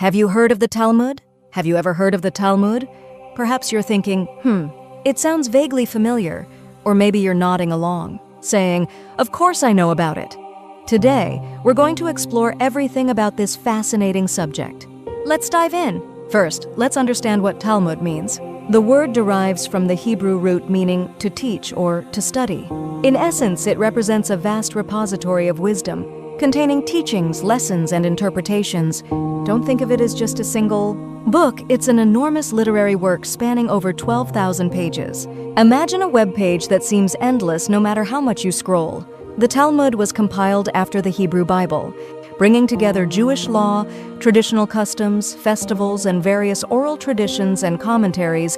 Have you heard of the Talmud? Have you ever heard of the Talmud? Perhaps you're thinking, it sounds vaguely familiar, or maybe you're nodding along, saying, of course I know about it. Today, we're going to explore everything about this fascinating subject. Let's dive in. First, let's understand what Talmud means. The word derives from the Hebrew root meaning to teach or to study. In essence, it represents a vast repository of wisdom, containing teachings, lessons, and interpretations. Don't think of it as just a single book. It's an enormous literary work spanning over 12,000 pages. Imagine a web page that seems endless no matter how much you scroll. The Talmud was compiled after the Hebrew Bible, bringing together Jewish law, traditional customs, festivals, and various oral traditions and commentaries.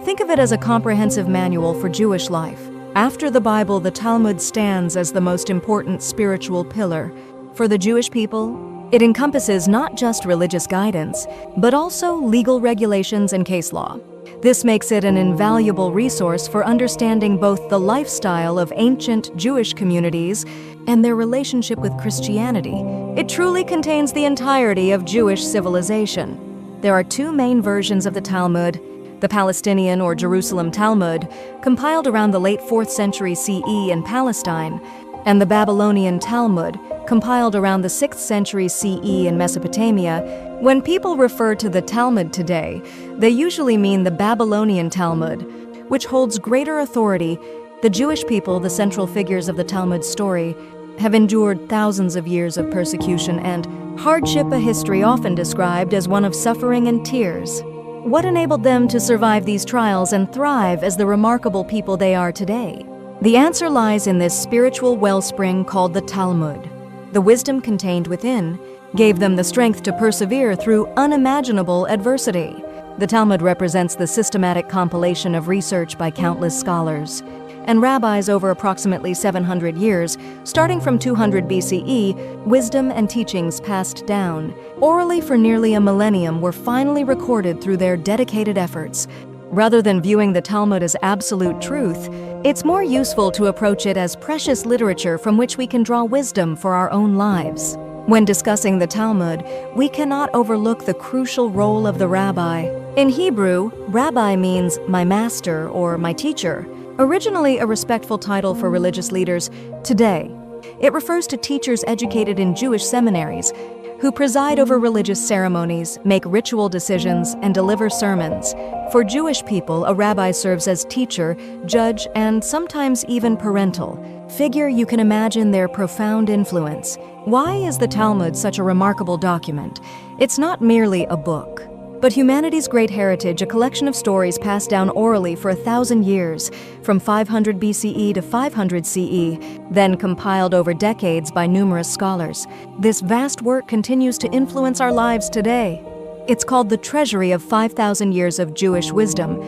Think of it as a comprehensive manual for Jewish life. After the Bible, the Talmud stands as the most important spiritual pillar. For the Jewish people, it encompasses not just religious guidance, but also legal regulations and case law. This makes it an invaluable resource for understanding both the lifestyle of ancient Jewish communities and their relationship with Christianity. It truly contains the entirety of Jewish civilization. There are two main versions of the Talmud: the Palestinian or Jerusalem Talmud, compiled around the late 4th century CE in Palestine, and the Babylonian Talmud, compiled around the 6th century CE in Mesopotamia. When people refer to the Talmud today, they usually mean the Babylonian Talmud, which holds greater authority. The Jewish people, the central figures of the Talmud story, have endured thousands of years of persecution and hardship, a history often described as one of suffering and tears. What enabled them to survive these trials and thrive as the remarkable people they are today? The answer lies in this spiritual wellspring called the Talmud. The wisdom contained within gave them the strength to persevere through unimaginable adversity. The Talmud represents the systematic compilation of research by countless scholars and rabbis over approximately 700 years. Starting from 200 BCE, wisdom and teachings passed down orally for nearly a millennium were finally recorded through their dedicated efforts. Rather than viewing the Talmud as absolute truth, it's more useful to approach it as precious literature from which we can draw wisdom for our own lives. When discussing the Talmud, we cannot overlook the crucial role of the rabbi. In Hebrew, rabbi means my master or my teacher, originally a respectful title for religious leaders. Today, it refers to teachers educated in Jewish seminaries who preside over religious ceremonies, make ritual decisions, and deliver sermons. For Jewish people, a rabbi serves as teacher, judge, and sometimes even parental figure. You can imagine their profound influence. Why is the Talmud such a remarkable document? It's not merely a book, but humanity's great heritage, a collection of stories passed down orally for 1,000 years, from 500 BCE to 500 CE, then compiled over decades by numerous scholars. This vast work continues to influence our lives today. It's called the treasury of 5,000 years of Jewish wisdom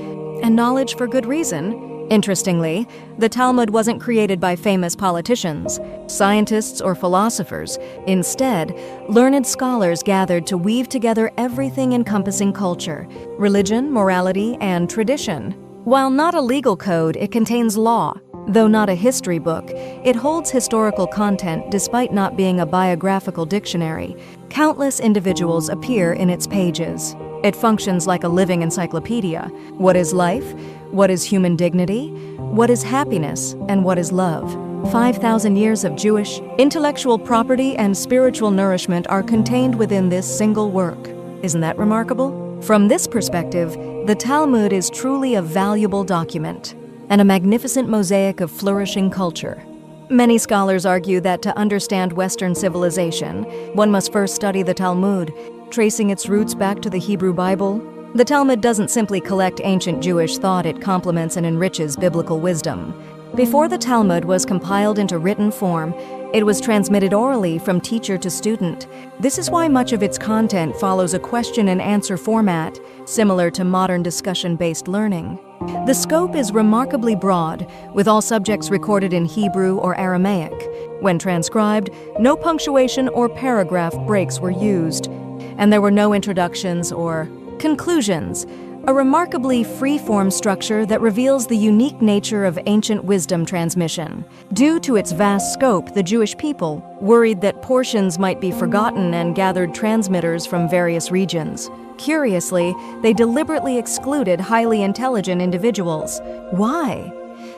and knowledge, for good reason. Interestingly, the Talmud wasn't created by famous politicians, scientists, or philosophers. Instead, learned scholars gathered to weave together everything encompassing culture, religion, morality, and tradition. While not a legal code, it contains law. Though not a history book, it holds historical content despite not being a biographical dictionary. Countless individuals appear in its pages. It functions like a living encyclopedia. What is life? What is human dignity? What is happiness? And what is love? 5,000 years of Jewish intellectual property and spiritual nourishment are contained within this single work. Isn't that remarkable? From this perspective, the Talmud is truly a valuable document and a magnificent mosaic of flourishing culture. Many scholars argue that to understand Western civilization, one must first study the Talmud, tracing its roots back to the Hebrew Bible. The Talmud doesn't simply collect ancient Jewish thought, it complements and enriches biblical wisdom. Before the Talmud was compiled into written form, it was transmitted orally from teacher to student. This is why much of its content follows a question and answer format, similar to modern discussion-based learning. The scope is remarkably broad, with all subjects recorded in Hebrew or Aramaic. When transcribed, no punctuation or paragraph breaks were used, and there were no introductions or conclusions. a remarkably free-form structure that reveals the unique nature of ancient wisdom transmission. Due to its vast scope, the Jewish people worried that portions might be forgotten and gathered transmitters from various regions. Curiously, they deliberately excluded highly intelligent individuals. Why?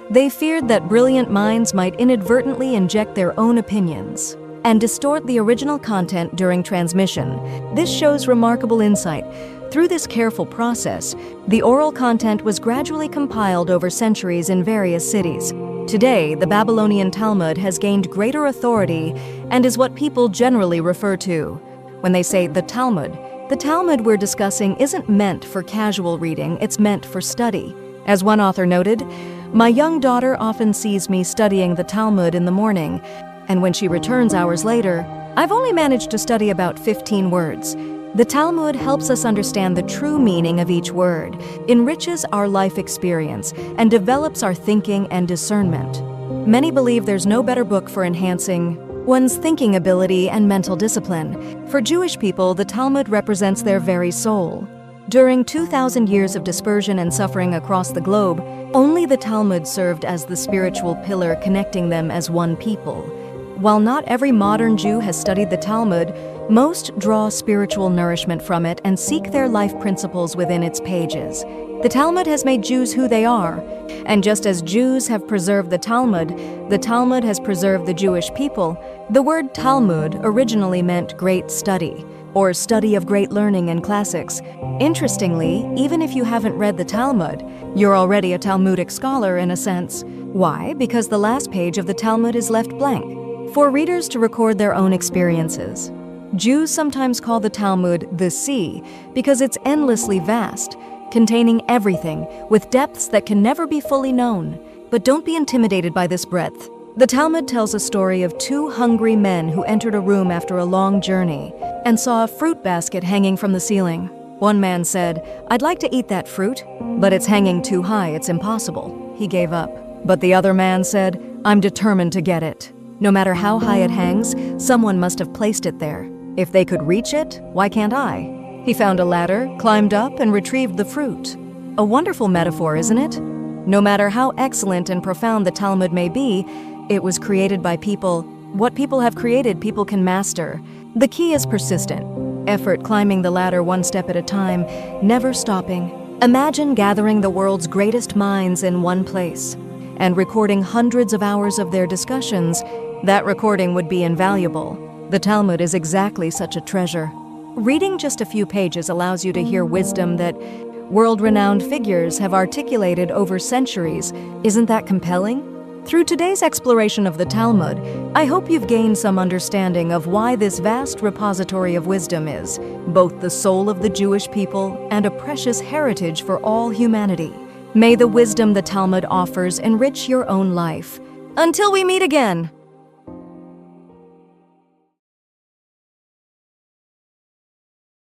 They feared that brilliant minds might inadvertently inject their own opinions and distort the original content during transmission. This shows remarkable insight. Through this careful process, the oral content was gradually compiled over centuries in various cities. Today, the Babylonian Talmud has gained greater authority and is what people generally refer to. When they say the Talmud we're discussing isn't meant for casual reading, it's meant for study. As one author noted, "My young daughter often sees me studying the Talmud in the morning, and when she returns hours later, I've only managed to study about 15 words. The Talmud helps us understand the true meaning of each word, enriches our life experience, and develops our thinking and discernment." Many believe there's no better book for enhancing one's thinking ability and mental discipline. For Jewish people, the Talmud represents their very soul. During 2,000 years of dispersion and suffering across the globe, only the Talmud served as the spiritual pillar connecting them as one people. While not every modern Jew has studied the Talmud, most draw spiritual nourishment from it and seek their life principles within its pages. The Talmud has made Jews who they are, and just as Jews have preserved the Talmud has preserved the Jewish people. The word Talmud originally meant great study, or study of great learning and classics. Interestingly, even if you haven't read the Talmud, you're already a Talmudic scholar in a sense. Why? Because the last page of the Talmud is left blank for readers to record their own experiences. Jews sometimes call the Talmud the sea because it's endlessly vast, containing everything with depths that can never be fully known. But don't be intimidated by this breadth. The Talmud tells a story of two hungry men who entered a room after a long journey and saw a fruit basket hanging from the ceiling. One man said, "I'd like to eat that fruit, but it's hanging too high, it's impossible." He gave up. But the other man said, "I'm determined to get it. No matter how high it hangs, someone must have placed it there. If they could reach it, why can't I?" He found a ladder, climbed up, and retrieved the fruit. A wonderful metaphor, isn't it? No matter how excellent and profound the Talmud may be, it was created by people. What people have created, people can master. The key is persistent effort, climbing the ladder one step at a time, never stopping. Imagine gathering the world's greatest minds in one place and recording hundreds of hours of their discussions. That recording would be invaluable. The Talmud is exactly such a treasure. Reading just a few pages allows you to hear wisdom that world-renowned figures have articulated over centuries. Isn't that compelling? Through today's exploration of the Talmud, I hope you've gained some understanding of why this vast repository of wisdom is both the soul of the Jewish people and a precious heritage for all humanity. May the wisdom the Talmud offers enrich your own life. Until we meet again!